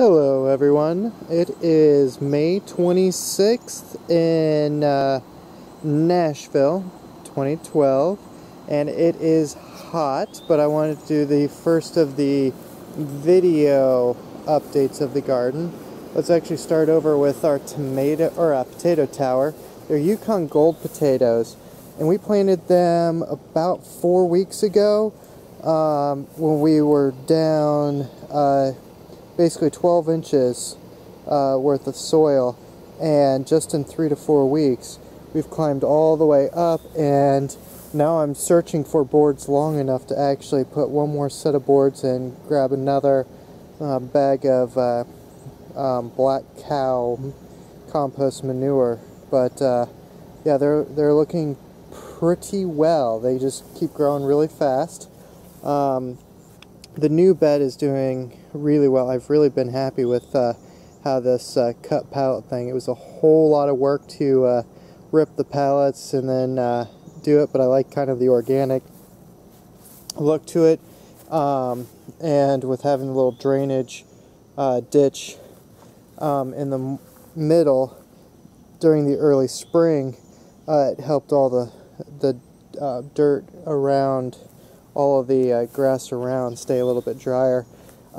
Hello everyone, it is May 26th in Nashville, 2012, and it is hot, but I wanted to do the first of the video updates of the garden. Let's actually start over with our potato tower. They're Yukon Gold potatoes, and we planted them about 4 weeks ago when we were down basically 12 inches worth of soil, and just in 3 to 4 weeks we've climbed all the way up, and now I'm searching for boards long enough to actually put one more set of boards and grab another bag of black cow compost manure. But yeah, they're looking pretty well. They just keep growing really fast. The new bed is doing really well. I've really been happy with how this cut pallet thing. It was a whole lot of work to rip the pallets and then do it, but I like kind of the organic look to it. And with having a little drainage ditch in the middle during the early spring, it helped all the dirt around, all of the grass around, stay a little bit drier.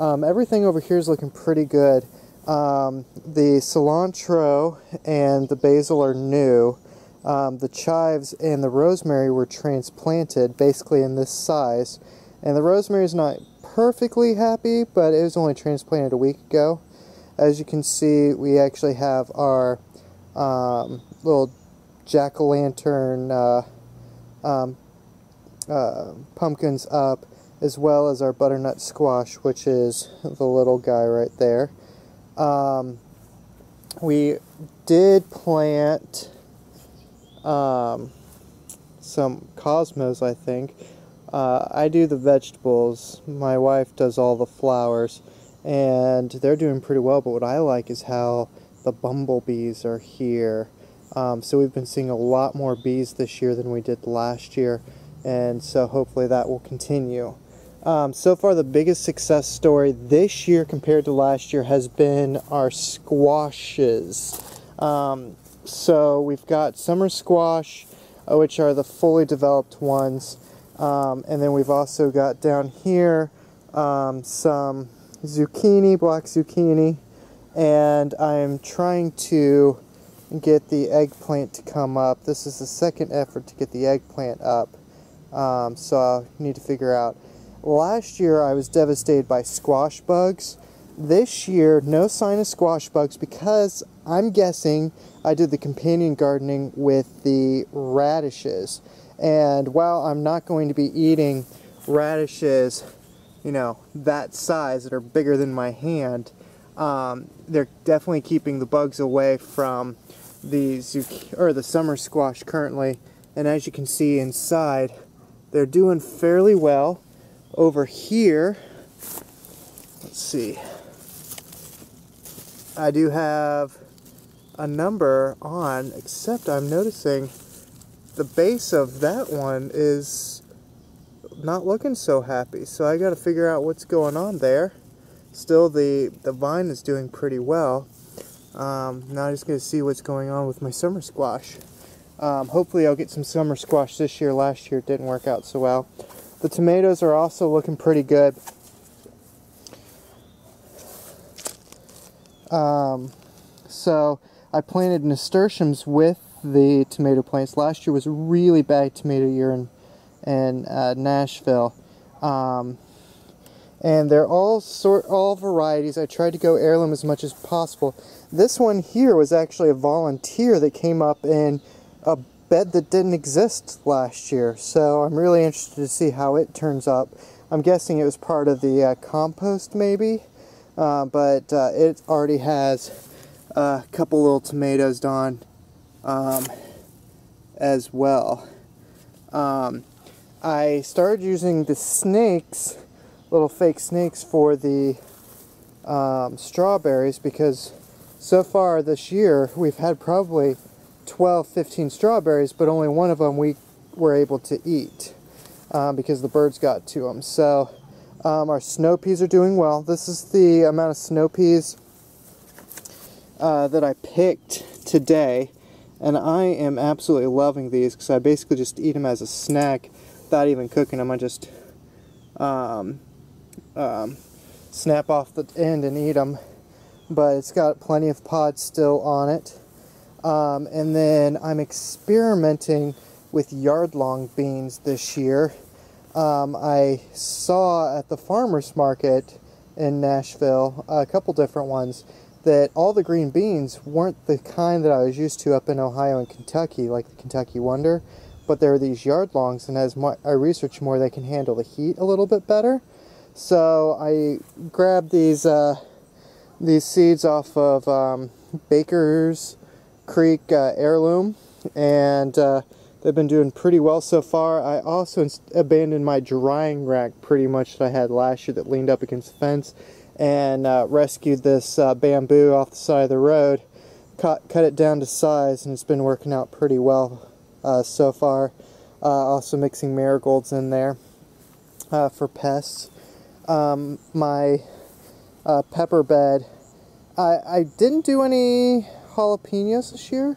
Everything over here is looking pretty good. The cilantro and the basil are new. The chives and the rosemary were transplanted basically in this size, and the rosemary is not perfectly happy, but it was only transplanted a week ago. As you can see, we actually have our little jack-o'-lantern pumpkins up, as well as our butternut squash, which is the little guy right there. We did plant some cosmos, I think. I do the vegetables, my wife does all the flowers, and they're doing pretty well, but what I like is how the bumblebees are here. So we've been seeing a lot more bees this year than we did last year, and so hopefully that will continue. So far, the biggest success story this year compared to last year has been our squashes. So we've got summer squash, which are the fully developed ones, and then we've also got down here some zucchini, black zucchini, and I'm trying to get the eggplant to come up. This is the second effort to get the eggplant up, so I need to figure out. Last year I was devastated by squash bugs. This year, no sign of squash bugs, because I'm guessing I did the companion gardening with the radishes. And while I'm not going to be eating radishes, you know, that size, that are bigger than my hand, they're definitely keeping the bugs away from the summer squash currently. And as you can see inside, they're doing fairly well. Over here, let's see, I do have a number on, except I'm noticing the base of that one is not looking so happy, so I got to figure out what's going on there. Still, the vine is doing pretty well. Now I'm just going to see what's going on with my summer squash. Hopefully I'll get some summer squash this year. Last year it didn't work out so well. The tomatoes are also looking pretty good. So I planted nasturtiums with the tomato plants. Last year was a really bad tomato year in Nashville. And they're all varieties. I tried to go heirloom as much as possible. This one here was actually a volunteer that came up in a bed that didn't exist last year, so I'm really interested to see how it turns up. I'm guessing it was part of the compost maybe, but it already has a couple little tomatoes on as well. I started using the snakes, little fake snakes, for the strawberries, because so far this year we've had probably 12-15 strawberries, but only one of them we were able to eat because the birds got to them. So Our snow peas are doing well. This is the amount of snow peas that I picked today, and I am absolutely loving these because I basically just eat them as a snack without even cooking them. I just snap off the end and eat them, but it's got plenty of pods still on it. And then I'm experimenting with yard-long beans this year. I saw at the farmer's market in Nashville a couple different ones that all the green beans weren't the kind that I was used to up in Ohio and Kentucky, like the Kentucky Wonder, but there are these yard-longs, and as I research more, they can handle the heat a little bit better. So I grabbed these seeds off of Baker's Creek Heirloom, and they've been doing pretty well so far. I also abandoned my drying rack pretty much that I had last year that leaned up against the fence, and rescued this bamboo off the side of the road, cut it down to size, and it's been working out pretty well so far. Also mixing marigolds in there for pests. My pepper bed, I didn't do any jalapenos this year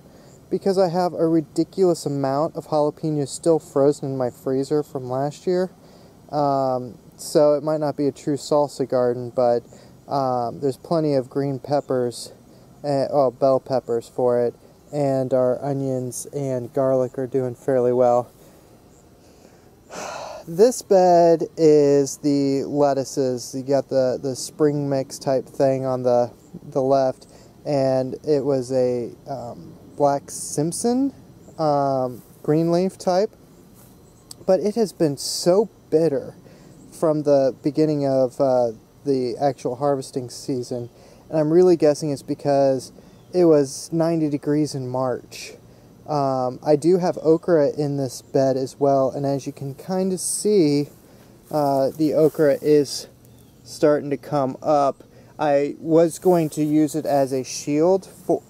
because I have a ridiculous amount of jalapenos still frozen in my freezer from last year. So it might not be a true salsa garden, but there's plenty of green peppers, bell peppers for it, and our onions and garlic are doing fairly well. This bed is the lettuces. You got the spring mix type thing on the left, and it was a Black Simpson green leaf type, but it has been so bitter from the beginning of the actual harvesting season, and I'm really guessing it's because it was 90 degrees in March. I do have okra in this bed as well, and as you can kind of see, the okra is starting to come up. I was going to use it as a shield for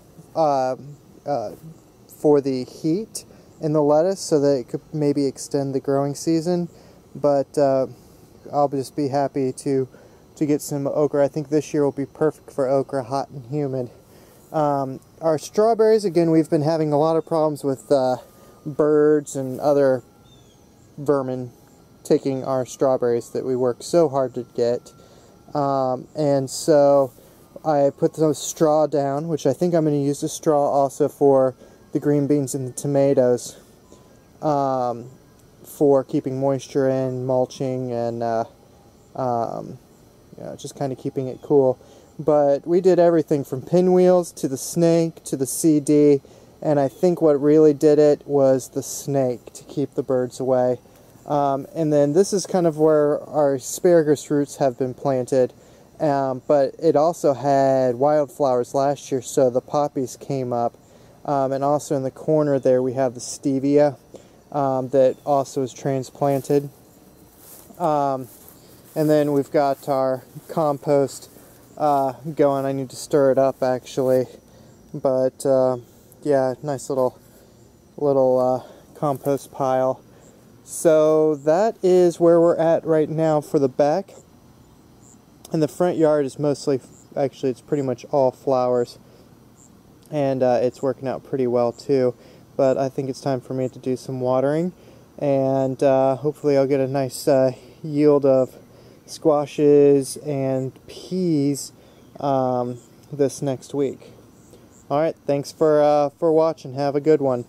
the heat in the lettuce so that it could maybe extend the growing season, but I'll just be happy to get some okra. I think this year will be perfect for okra, hot and humid. Our strawberries, again, we've been having a lot of problems with birds and other vermin taking our strawberries that we work so hard to get. And so I put those straw down, which I think I'm going to use the straw also for the green beans and the tomatoes, for keeping moisture in, mulching, and just kind of keeping it cool. But we did everything from pinwheels to the snake to the CD, and I think what really did it was the snake to keep the birds away. And then this is kind of where our asparagus roots have been planted, but it also had wildflowers last year, so the poppies came up. And also in the corner there we have the stevia that also is transplanted. And then we've got our compost going. I need to stir it up actually, but yeah, nice little compost pile. So that is where we're at right now for the back. And the front yard is mostly, actually it's pretty much all flowers, and it's working out pretty well too. But I think it's time for me to do some watering, and hopefully I'll get a nice yield of squashes and peas this next week. Alright, thanks for watching. Have a good one.